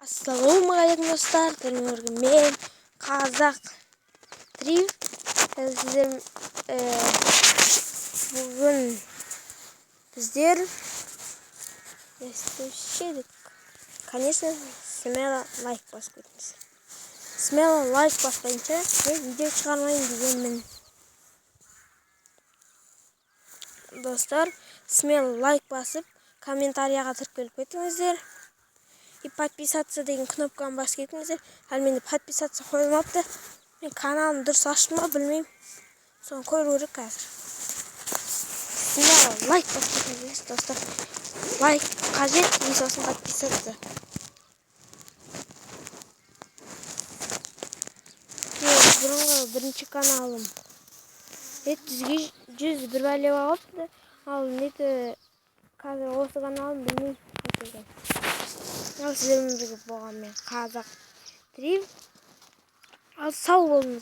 Assalomu dostlar, men Qazaq Triv. Sizler bugün bizler şey, конечно, smela like basıp ketiniz. Smela like basmayınca video çıkarmayın deganman. Dostlar, smela like basıp kommentariyaga tirip kelip ketіңіздер. И подписаться деген кнопканы басып кетіңіздер. Ал менде подписаться қойылмапты. Мен каналымды дұрыс аштым ба білмеймін. Соны көру керек қазір. Сендер лайк басып кетіңіздер достар. Лайк қажет, и сосын подписаться. Бұрынғы бірінші каналым 100 бәле қалыпты. Ал неті қазір осы каналым білмеймін. Sizlerle birlikte болған мен Qazaq Triv. Al sağ olun.